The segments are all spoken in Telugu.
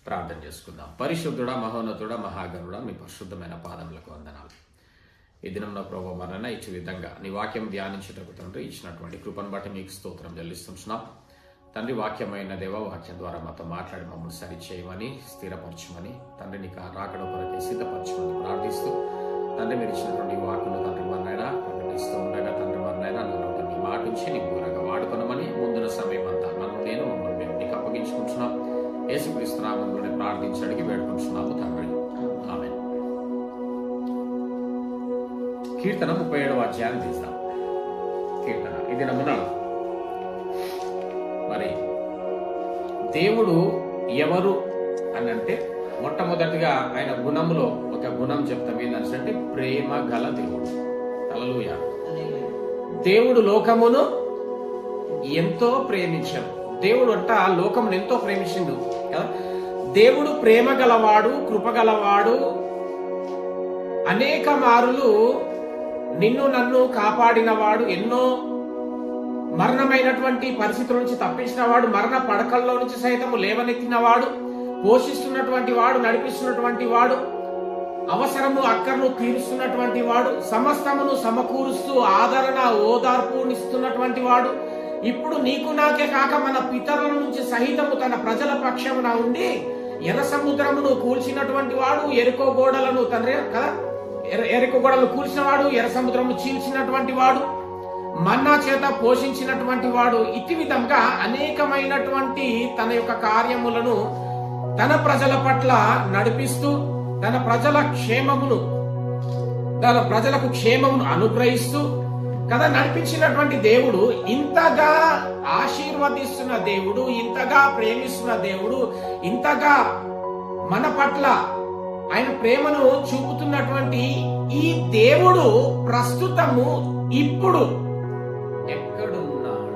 ప్రార్థన చేసుకుందాం. పరిశుద్ధుడా, మహోన్నతుడా, మహాగణుడా, మీ పరిశుద్ధమైన పాదములకు వందనాలు. ఈ దినంలో ప్రభు మరణ ఇచ్చే విధంగా నీ వాక్యం ధ్యానించేటకు తండ్రి ఇచ్చినటువంటి కృపను బట్టి మీకు స్తోత్రం చెల్లిస్తున్నాం. తండ్రి, వాక్యమైన దేవ వాక్యం ద్వారా మాతో మాట్లాడి మమ్మల్ని సరిచేయమని, స్థిరపరచమని, తండ్రి నీకు రాకడ కొరకే సిద్ధపరచమని ప్రార్థిస్తూ తండ్రి మీరు ఇచ్చినటువంటి వాక్కును తండ్రి మన్నైనా ప్రకటిస్తూ ఉండగా తండ్రి మన్నైనా నన్ను నీ మాట నుంచి నీ దూరంగా వాడుకొనమని ముందున సమయం అంతా నన్ను నేను మమ్మల్ని మేము నీకు అప్పగించుకుంటున్నాం. యేసుక్రీస్తు నామములోనే ప్రార్థించి అడిగి వేడుకుంటున్నాము తండ్రి, ఆమేన్. కీర్తన 37వ అధ్యాయం తీస్తాం. కీర్తన ఇది నమ్మున మరి దేవుడు ఎవరు అని అంటే మొట్టమొదటిగా ఆయన గుణములో ఒక గుణం చెప్తాం. ఏంటంటే ప్రేమ గల దేవుడు. హల్లెలూయా. దేవుడు లోకమును ఎంతో ప్రేమించాడు. దేవుడు అంట లోకమును ఎంతో ప్రేమించిండు కదా. దేవుడు ప్రేమ గలవాడు, కృపగలవాడు. అనేక మారులు నిన్ను నన్ను కాపాడినవాడు, ఎన్నో మరణమైనటువంటి పరిస్థితుల నుంచి తప్పించినవాడు, మరణ పడకల్లో నుంచి సైతము లేవనెత్తినవాడు, పోషిస్తున్నటువంటి వాడు, నడిపిస్తున్నటువంటి వాడు, అవసరము అక్కర్ను తీరుస్తున్నటువంటి వాడు, సమస్తమును సమకూరుస్తూ ఆదరణ ఓదార్పునిస్తున్నటువంటి వాడు. ఇప్పుడు నీకు నాకే కాక మన పితరుల నుంచి సహితము తన ప్రజల పక్షమున ఉండి ఎర్ర సముద్రమును కూల్చినటువంటి వాడు, ఎరుకో గోడలను తండ్రి కదా, ఎరుకో గోడలను కూల్చినవాడు, ఎర్ర సముద్రమును చీల్చినటువంటి వాడు, మన్నా చేత పోషించినటువంటి వాడు. ఇట్టి విధంగా అనేకమైనటువంటి తన యొక్క కార్యములను తన ప్రజల పట్ల నడిపిస్తూ తన ప్రజలకు క్షేమమును అనుగ్రహిస్తూ కదా నడిపించినటువంటి దేవుడు, ఇంతగా ఆశీర్వదిస్తున్న దేవుడు, ఇంతగా ప్రేమిస్తున్న దేవుడు, ఇంతగా మన పట్ల ఆయన ప్రేమను చూపుతున్నటువంటి ఈ దేవుడు ప్రస్తుతము ఇప్పుడు ఎక్కడున్నాడు?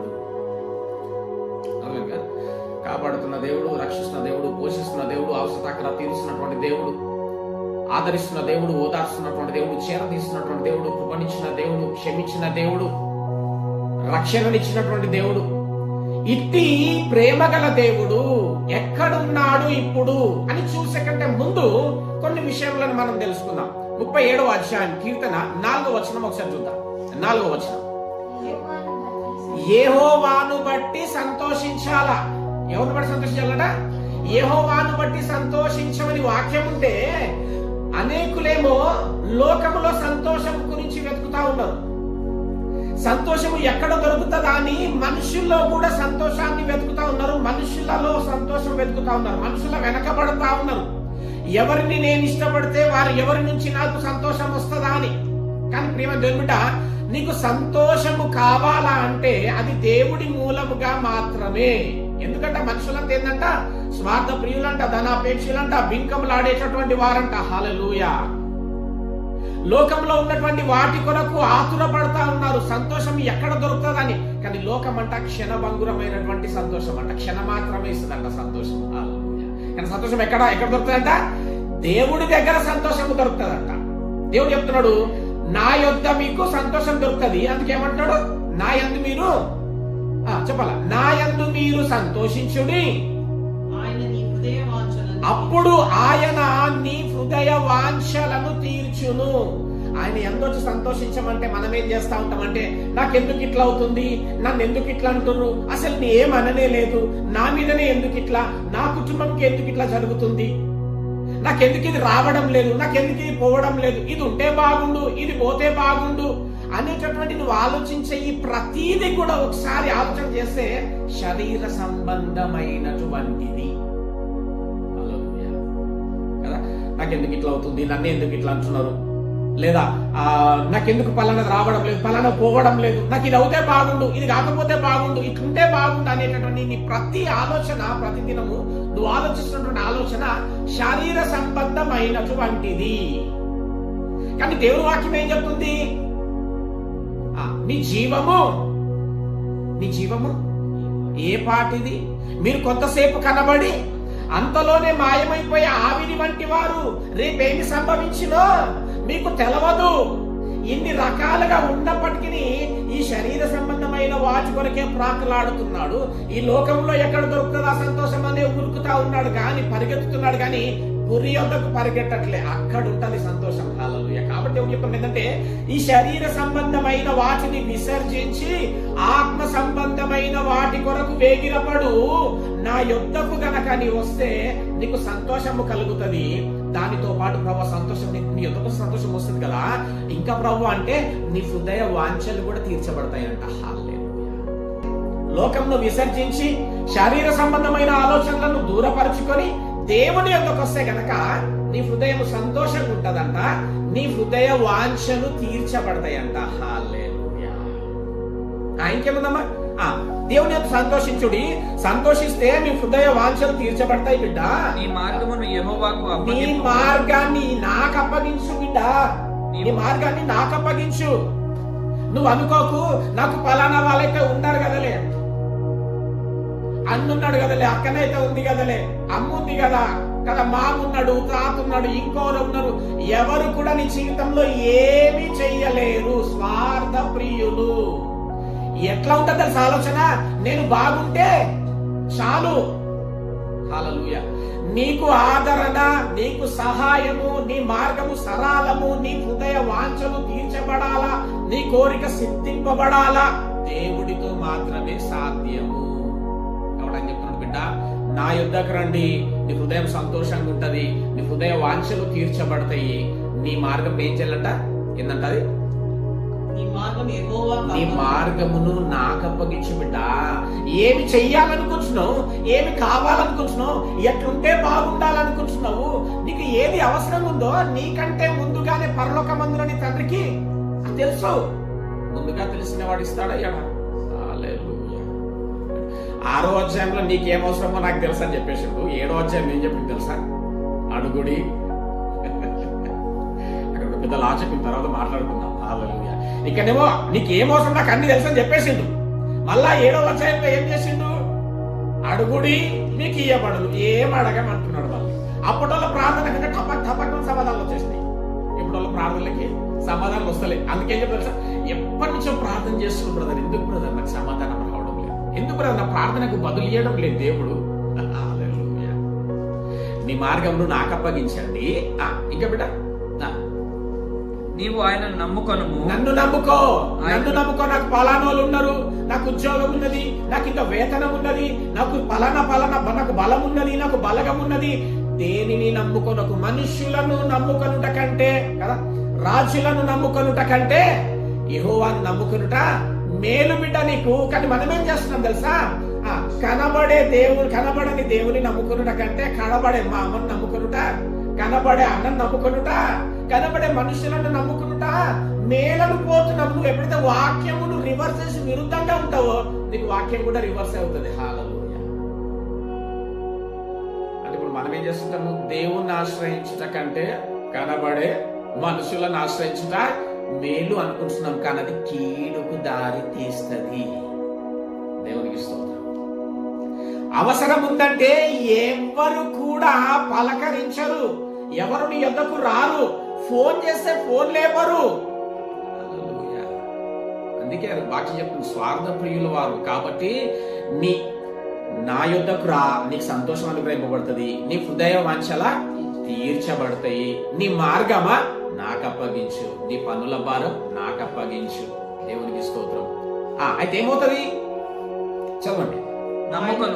కాపాడుతున్న దేవుడు, రక్షిస్తున్న దేవుడు, పోషిస్తున్న దేవుడు, అవసరతకర తీరుస్తున్నటువంటి దేవుడు, ఆదరిస్తున్న దేవుడు, ఓదార్స్తున్నటువంటి దేవుడు, చేరదీస్తున్నటువంటి దేవుడు, కృపనిచ్చిన దేవుడు, క్షమించిన దేవుడు, రక్షణనిచ్చినటువంటి దేవుడు. ఇట్టి ప్రేమగల దేవుడు ఎక్కడున్నాడు ఇప్పుడు అని చూసే కంటే ముందు కొన్ని విషయాలను మనం తెలుసుకుందాం. 37వ అధ్యాయం కీర్తన 4వ వచనం ఒకసారి చూద్దాం. 4వ వచనం, యెహోవాను బట్టి సంతోషించాలా. ఎవరిని బట్టి సంతోషించాలట? యెహోవాను బట్టి సంతోషించమని వాక్యం ఉంటే అనేకులేమో లోకములో సంతోషం గురించి వెతుకుతా ఉన్నారు. సంతోషము ఎక్కడ దొరుకుతుందా అని మనుషుల్లో కూడా సంతోషాన్ని వెతుకుతా ఉన్నారు. మనుషులలో సంతోషం వెతుకుతా ఉన్నారు. మనుషుల వెనకబడతా ఉన్నారు. ఎవరిని నేను ఇష్టపడితే వారు ఎవరి నుంచి నాకు సంతోషం వస్తుందా అని. కానీ ప్రేమ దేవుడ, నీకు సంతోషము కావాలా అంటే అది దేవుడి మూలముగా మాత్రమే. ఎందుకంటే మనుషులంతా ఏంటంట, స్వార్థ ప్రియులంట, ధనాపేక్షలంట, బింకములాడేటటువంటి వారంట. హల్లెలూయా. లోకంలో ఉన్నటువంటి వాటి కొరకు ఆతురపడతా ఉన్నారు. సంతోషం ఎక్కడ దొరుకుతుందని. కానీ లోకం అంట క్షణభంగురమైనటువంటి సంతోషం అంట, క్షణమాత్రమే ఇస్తుందంట సంతోషం. హల్లెలూయా. కానీ సంతోషం ఎక్కడ దొరుకుతుందంట? దేవుడి దగ్గర సంతోషం దొరుకుతుందంట. దేవుడు చెప్తున్నాడు, నా యొద్ద మీకు సంతోషం దొరుకుతుంది. అందుకేమంటున్నాడు? నా యందు మీరు చెప్పాల, నా యందు మీరు సంతోషించుడి, అప్పుడు ఆయన నీ హృదయ వాంఛలను తీర్చును. ఆయన ఎందొచ్చి సంతోషించమంటే మనం ఏం చేస్తా ఉంటామంటే, నాకెందుకు ఇట్లా అవుతుంది, నన్ను ఎందుకు ఇట్లా అంటున్నారు, అసలు నీ ఏమననే లేదు, నా మీదనే ఎందుకు ఇట్లా, నా కుటుంబంకి ఎందుకు ఇట్లా జరుగుతుంది, నాకెందుకు ఇది రావడం లేదు, నాకెందుకు ఇది పోవడం లేదు, ఇది ఉంటే బాగుండు, ఇది పోతే బాగుండు అనేటటువంటి నువ్వు ఆలోచించే ఈ ప్రతీది కూడా ఒకసారి ఆలోచన చేస్తే శరీర సంబంధమైనటువంటిది కదా. నాకెందుకు ఇట్లా అవుతుంది, నన్ను ఎందుకు ఇట్లా అంటున్నారు, లేదా నాకెందుకు పలానా రావడం లేదు, పలానా పోవడం లేదు, నాకు ఇది అవుతే బాగుండు, ఇది కాకపోతే బాగుండు, ఇట్లుంటే బాగుండు అనేటటువంటి నీ ప్రతి ఆలోచన, ప్రతి దినము నువ్వు ఆలోచిస్తున్నటువంటి ఆలోచన శరీర సంబంధమైనటువంటిది. కానీ దేవుని వాక్యం ఏం చెప్తుంది? నీ జీవము ఏ పాటిది? మీరు కొంతసేపు కనబడి అంతలోనే మాయమైపోయే ఆవిరి వంటి వారు. రేపేమి సంభవించినో మీకు తెలవదు. ఇన్ని రకాలుగా ఉన్నప్పటికీ ఈ శరీర సంబంధమైన వాటి కొరకే ప్రాకులాడుతున్నాడు. ఈ లోకంలో ఎక్కడ దొరుకుతుందా సంతోషం అనే ఉరుకుతా పరిగెత్తుతా ఉన్నాడు కానీ పరిగెత్తుతున్నాడు కానీ గురి యొద్దకు పరిగెట్టట్లే, అక్కడ ఉంటది సంతోషం. హల్లెలూయా. కాబట్టి చెప్తాం ఏంటంటే ఈ శరీర సంబంధమైన వాటిని విసర్జించి ఆత్మ సంబంధమైన వాటి కొరకు వేగిరపడు. నా యొద్దకు గనక నీ వస్తే నీకు సంతోషము కలుగుతుంది. దానితో పాటు ప్రభు సంతోషం, నీ యొద్దకు సంతోషం వస్తుంది కదా, ఇంకా ప్రభు అంటే నీ హృదయ వాంఛలు కూడా తీర్చబడతాయంట. హల్లెలూయా. లోకంను విసర్జించి శరీర సంబంధమైన ఆలోచనలను దూరపరుచుకొని దేవుని యొద్దకు వస్తే గనక నీ హృదయం సంతోషంగా ఉంటదంట, నీ హృదయ వాంఛలు తీర్చబడతాయంట. హల్లెలూయా. ఇంకేముందమ్మా? దేవుని యొక్క సంతోషించుడి, సంతోషిస్తే మీ హృదయ వాంఛలు తీర్చబడతాయి బిడ్డ. నీ మార్గమును యెహోవాకు అప్పగించు. నీ మార్గాన్ని నాకు అప్పగించు బిడ్డ, నీ మార్గాన్ని నాకు అప్పగించు. నువ్వు అనుకోకు నాకు పలానా వాళ్ళైతే ఉన్నారు కదలే, అన్నున్నాడు కదలే, అక్కనైతే ఉంది కదలే, అమ్ముంది కదా కదా, మామున్నాడు, తాతున్నాడు, ఇంకోరు ఉన్నారు. ఎవరు కూడా నీ జీవితంలో ఏమీ చెయ్యలేరు. స్వార్థ ప్రియులు. ఎట్లా ఉంటుంది తెలుసా ఆలోచన? నేను బాగుంటే చాలు. హల్లెలూయా. నీకు ఆదరణ, నీకు సహాయము, నీ మార్గము సరళము, నీ హృదయ వాంఛలు తీర్చబడాలా, నీ కోరిక సిద్ధింపబడాలా, దేవుడితో మాత్రమే సాధ్యము. అని చెప్తున్నాడు బిడ్డ, నా యుద్ధకు రండి, నీ హృదయం సంతోషంగా ఉంటది, నీ హృదయ వాంఛలు తీర్చబడతాయి. నీ మార్గం ఏం చేయాలంట? ఏంటంట అది? నీ మార్గమును నాకు అప్పగించు బిడ్డ. ఏమి చెయ్యాలనుకుంటున్నావు, ఏమి కావాలనుకుంటున్నావు, ఎట్లుంటే బాగుండాలనుకుంటున్నావు, నీకు ఏది అవసరం ఉందో నీకంటే ముందుగానే పరలోకమందున నీ తండ్రికి తెలుసు. ముందుగా తెలిసిన వాడు ఇస్తాడా? హల్లెలూయా. 6వ అధ్యాయంలో నీకేం అవసరమో నాకు తెలుసు అని చెప్పేసాడు. 7వ అధ్యాయం ఏం చెప్పింది తెలుసా? అడుగుడి. అక్కడ పెద్దలు చెప్పిన తర్వాత మాట్లాడుకుందాం. హల్లెలూయా. ఇక్కడేమో నీకేం అవసరం నాకు అన్ని తెలుసు అని చెప్పేసిండు. మళ్ళా 7వ అధ్యాయంలో ఏం చేసిండు? అడుగుడి మీకు ఇయ్యబడదు. ఏం అడగమంటున్నాడు మళ్ళీ. అప్పటి ప్రార్థన కంటే టపక్కన సమాధానాలు వచ్చేసినాయి. ఇప్పటి ప్రార్థనలకి సమాధానం వస్తలే. అందుకేం చెప్పారు? ఎప్పటి నుంచో ప్రార్థన చేస్తున్నాడు బ్రదర్. ఎందుకు బ్రదర్ నాకు సమాధానం రావడం లేదు? ఎందుకు బ్రదర్ నా ప్రార్థనకు బదులు ఇవ్వడం లేదు దేవుడు? హల్లెలూయా. నీ మార్గంను నాకు అప్పగించండి. ఇంకా బిడ్డ, నీవు ఆయనను నమ్ముకొను. నన్ను నమ్ముకో, నన్ను నమ్ముకో. నాకు పలానోళ్ళు ఉన్నారు, నాకు ఉద్యోగం ఉన్నది, నాకు ఇంకా వేతనం ఉన్నది, నాకు పలానా నాకు బలం ఉన్నది, నాకు బలగం ఉన్నది. దేనిని నమ్ముకొనకు? మనుష్యులను నమ్ముకొనుట కంటే కదా, రాజులను నమ్ముకొనుట కంటే యెహోవాను నమ్ముకొనుట మేలు బిడ్డ నీకు. కానీ మనం ఏం చేస్తున్నాం తెలుసా? కనబడని దేవుని నమ్ముకొనుట కంటే కనబడే మా అమ్మను నమ్ముకొనుట, కనబడే అన్నను నమ్ముకొనుట, కనబడే మనుషులను నమ్ముకొనుట మేలను పోతున్నాం. నువ్వు ఎప్పుడైతే వాక్యమును రివర్స్ చేసి విరుద్ధంగా ఉంటావో నీకు వాక్యం కూడా రివర్స్ అవుతుంది. హల్లెలూయా. అంటే ఇప్పుడు మనం ఏం చేస్తుంటాము? దేవుణ్ణి ఆశ్రయించుట కంటే కనబడే మనుషులను ఆశ్రయించుట మేలు అనుకుంటున్నాం, కానీ అది కీడుకు దారి తీస్తుంది. దేవునికి స్తోత్రం. అవసరం ఉందంటే ఎవరు కూడా పలకరించరు, ఎవరు నీ యొద్దకు రారు, ఫోన్ చేస్తే ఫోన్ లేపరు. అందుకే వాక్యం చెప్తుంది, స్వార్థ ప్రియులు వారు. కాబట్టి నా యొద్దకు రా, నీకు సంతోషం అనుగ్రహింపబడుతుంది, నీ హృదయ వాంఛల తీర్చబడతాయి. నీ మార్గమా నాకు అప్పగించు, నీ పనుల భారం నాకు అప్పగించు. దేవునికి స్తోత్రం. అయితే ఏమవుతుంది? చదవండి. నమ్మకం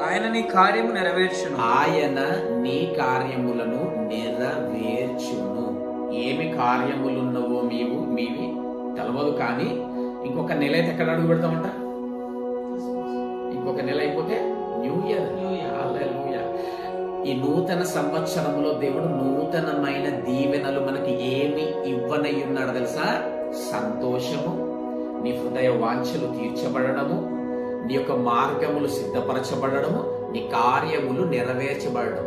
ఆయన నీ కార్యము నెరవేర్చును. ఆయన నీ కార్యములను నెరవేర్చును. ఏమి కార్యములున్నవో మీవి తెలవదు, కానీ ఇంకొక నెల అయితే ఎక్కడ అడుగు పెడతామంట? ఇంకొక నెల అయిపోతే న్యూ ఇయర్. హల్లెలూయా. ఈ నూతన సంవత్సరంలో దేవుడు నూతనమైన దీవెనలు మనకి ఏమి ఇవ్వనయ్యున్నాడు తెలుసా? సంతోషము, నీ హృదయ వాంఛలు తీర్చబడము, నీ యొక్క మార్గములు సిద్ధపరచబడము, నీ కార్యములు నెరవేర్చబడడం.